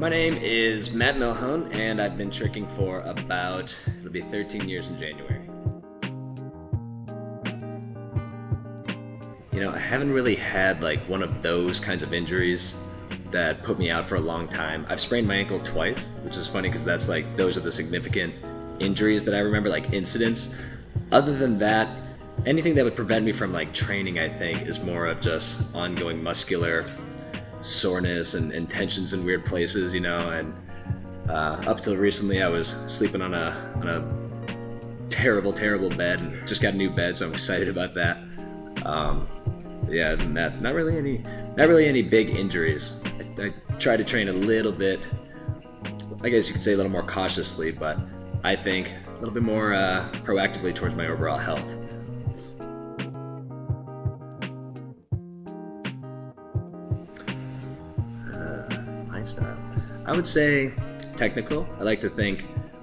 My name is Matt Milhoan, and I've been tricking for about, it'll be 13 years in January. You know, I haven't really had like one of those kinds of injuries that put me out for a long time. I've sprained my ankle twice, which is funny because that's like, those are the significant injuries that I remember, like incidents. Other than that, anything that would prevent me from like training, I think, is more of just ongoing muscular soreness and tensions in weird places, you know. And up till recently, I was sleeping on a terrible bed, and just got a new bed, so I'm excited about that. Yeah, other than that, not really any big injuries. I try to train a little bit, I guess you could say a little more cautiously, but I think a little bit more proactively towards my overall health. My style, I would say technical. I like to think,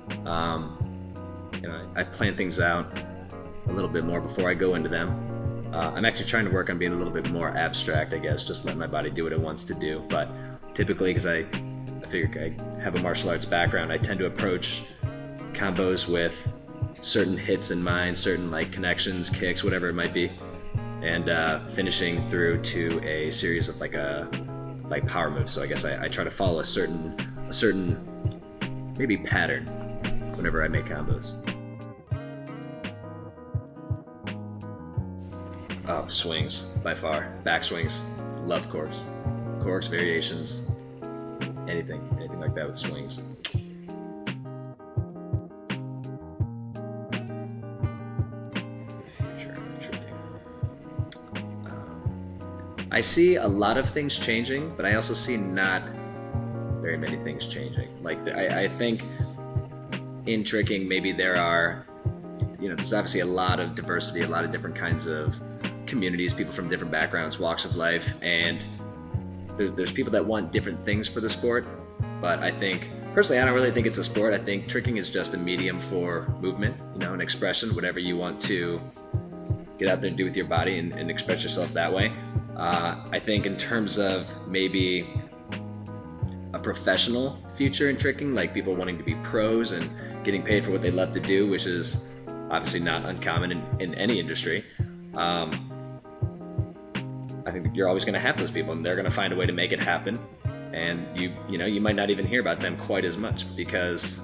you know, I plan things out a little bit more before I go into them. I'm actually trying to work on being a little bit more abstract, I guess, just let my body do what it wants to do. But typically, because I figure I have a martial arts background, I tend to approach combos with certain hits in mind, certain like connections, kicks, whatever it might be, and finishing through to a series of like power moves. So I guess I try to follow a certain maybe pattern whenever I make combos. Oh, swings, by far. Back swings. Love corks. Corks, variations, anything like that with swings. Future of tricking. I see a lot of things changing, but I also see not very many things changing. Like, I think in tricking, maybe there are, you know, there's obviously a lot of diversity, a lot of different kinds of communities, people from different backgrounds, walks of life, and there's people that want different things for the sport. But I think, personally, I don't really think it's a sport. I think tricking is just a medium for movement, you know, an expression, whatever you want to get out there and do with your body and express yourself that way. I think in terms of maybe a professional future in tricking, like people wanting to be pros and getting paid for what they love to do, which is obviously not uncommon in any industry. I think that you're always going to have those people, and they're going to find a way to make it happen. And you know, you might not even hear about them quite as much, because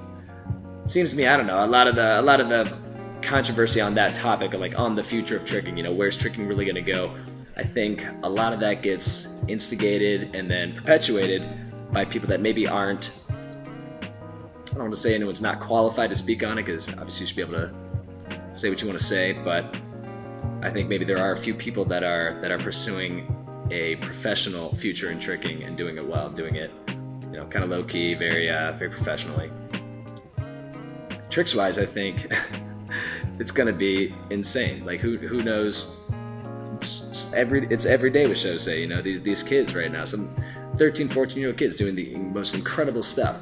it seems to me, I don't know, a lot of the controversy on that topic, like on the future of tricking, you know, where's tricking really going to go? I think a lot of that gets instigated and then perpetuated by people that maybe aren't, I don't want to say anyone's not qualified to speak on it, because obviously you should be able to say what you want to say, but I think maybe there are a few people that are pursuing a professional future in tricking and doing it well, doing it, you know, kind of low key, very professionally. Tricks wise, I think it's gonna be insane. Like who knows? It's every day with Showdown, you know, these kids right now, some 13, 14-year-old kids doing the most incredible stuff.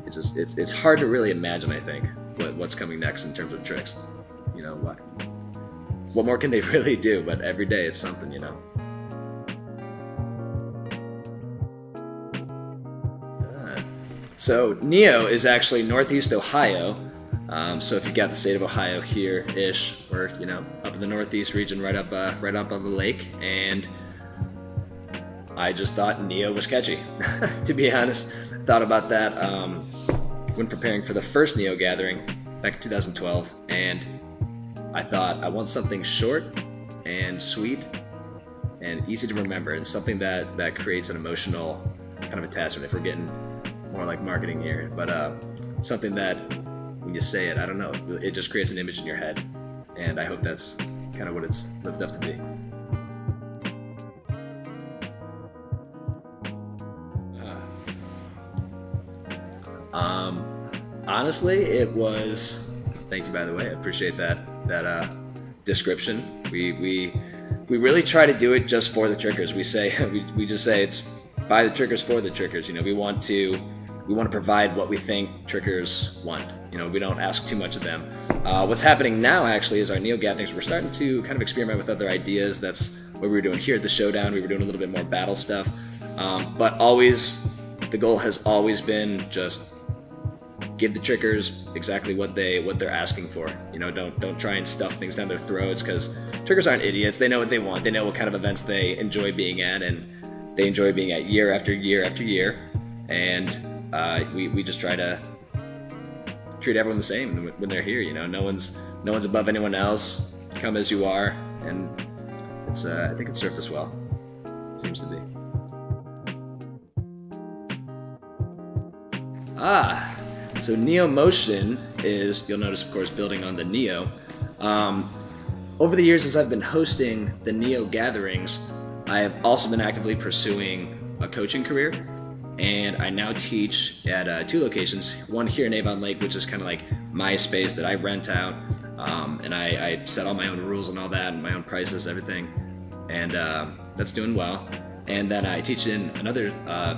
It's hard to really imagine, I think, what's coming next in terms of tricks. You know, what more can they really do? But every day it's something, you know. So Neo is actually Northeast Ohio. So if you got the state of Ohio here-ish, or you know, up in the Northeast region, right up on the lake, and I just thought Neo was catchy. To be honest, thought about that when preparing for the first Neo gathering back in 2012, and I thought I want something short and sweet and easy to remember, and something that creates an emotional kind of attachment, if we're getting more like marketing here, but something that when you say it, I don't know, it just creates an image in your head, and I hope that's kind of what it's lived up to be. Honestly, it was, thank you by the way, I appreciate that description. We really try to do it just for the trickers. We say we just say it's by the trickers for the trickers. You know, we want to provide what we think trickers want. You know, we don't ask too much of them. What's happening now actually is our Neo gatherings, we're starting to kind of experiment with other ideas. That's what we were doing here at the Showdown. We were doing a little bit more battle stuff, but always the goal has always been just give the trickers exactly what they're asking for. You know, don't try and stuff things down their throats, because trickers aren't idiots. They know what they want. They know what kind of events they enjoy being at, and they enjoy being at year after year after year. And we just try to treat everyone the same when they're here. You know, no one's above anyone else. Come as you are, and it's I think it's served us well. Seems to be. So Neo Motion is, you'll notice, of course, building on the Neo. Over the years, as I've been hosting the Neo gatherings, I have also been actively pursuing a coaching career, and I now teach at 2 locations. One here in Avon Lake, which is kind of like my space that I rent out, and I set all my own rules and all that, and my own prices, everything, and that's doing well. And then I teach in another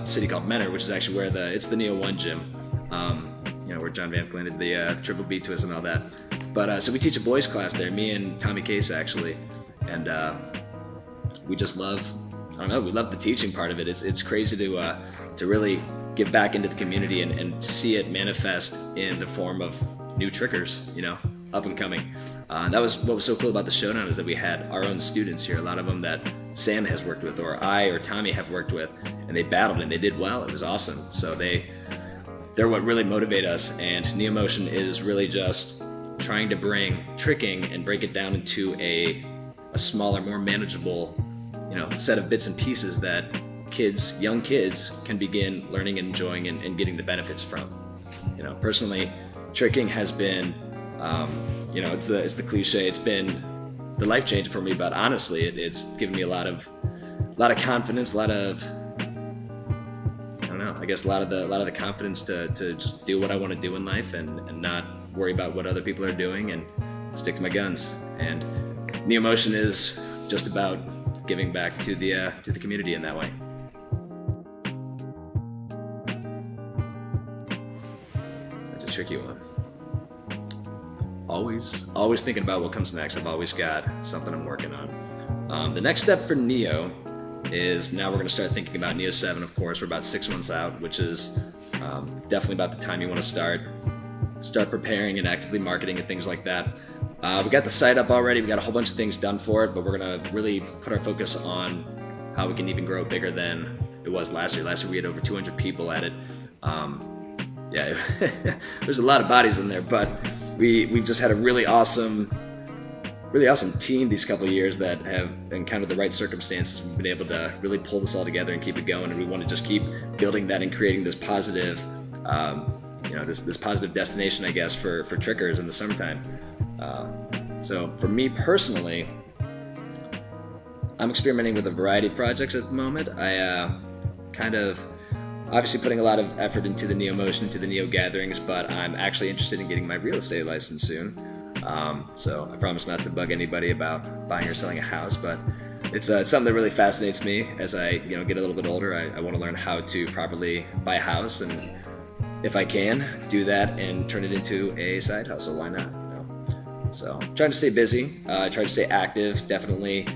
city called Mentor, which is actually where it's the Neo 1 gym, you know, where John Van planted the triple B twist and all that. But so we teach a boys class there, me and Tommy Case actually, and we just love, I don't know, we love the teaching part of it. It's crazy to really give back into the community and see it manifest in the form of new trickers, you know, up and coming. That was what was so cool about the Showdown, is that we had our own students here, a lot of them that Sam has worked with, or I or Tommy have worked with, and they battled and they did well. It was awesome. So they're what really motivate us, and Neo Motion is really just trying to bring tricking and break it down into a smaller, more manageable, you know, set of bits and pieces that young kids can begin learning and enjoying and getting the benefits from. You know, personally, tricking has been, you know, it's the cliche, it's been the life changer for me, but honestly, it's given me a lot of confidence, a lot of, I don't know, I guess a lot of the confidence to just do what I want to do in life and not worry about what other people are doing and stick to my guns. And Neo Motion is just about giving back to the community in that way. That's a tricky one. Always thinking about what comes next. I've always got something I'm working on. The next step for Neo is, now we're going to start thinking about Neo 7, of course. We're about 6 months out, which is definitely about the time you want to start preparing and actively marketing and things like that. We got the site up already. We got a whole bunch of things done for it, but we're going to really put our focus on how we can even grow bigger than it was last year. Last year we had over 200 people at it. Yeah, there's a lot of bodies in there, but we've just had a really awesome team these couple of years that have encountered the right circumstances. We've been able to really pull this all together and keep it going, and we want to just keep building that and creating this positive, you know, this positive destination, I guess, for trickers in the summertime. So for me personally, I'm experimenting with a variety of projects at the moment. I kind of obviously putting a lot of effort into the Neo Motion, into the Neo gatherings, but I'm actually interested in getting my real estate license soon. So I promise not to bug anybody about buying or selling a house, but it's something that really fascinates me. As I get a little bit older, I want to learn how to properly buy a house, and if I can, do that and turn it into a side hustle. Why not? So trying to stay busy, try to stay active, definitely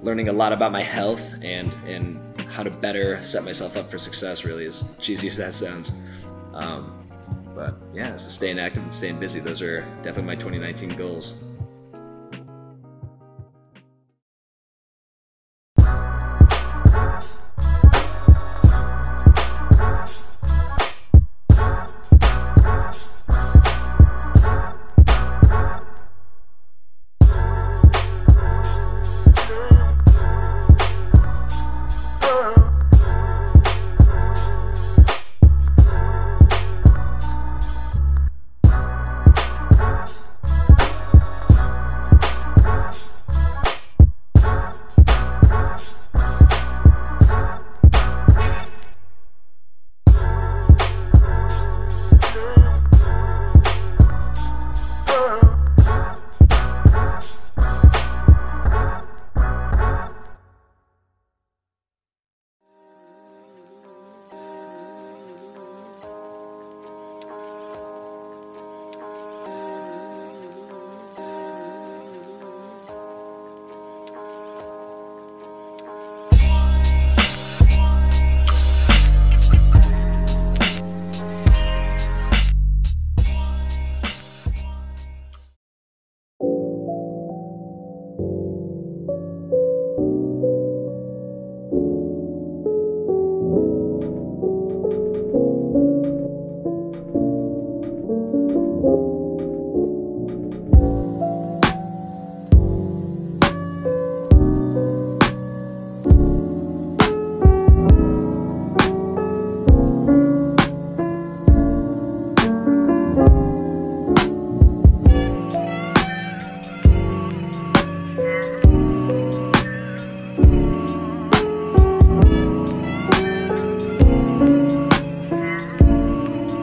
learning a lot about my health and how to better set myself up for success, really, as cheesy as that sounds. But yeah, so staying active and staying busy, those are definitely my 2019 goals.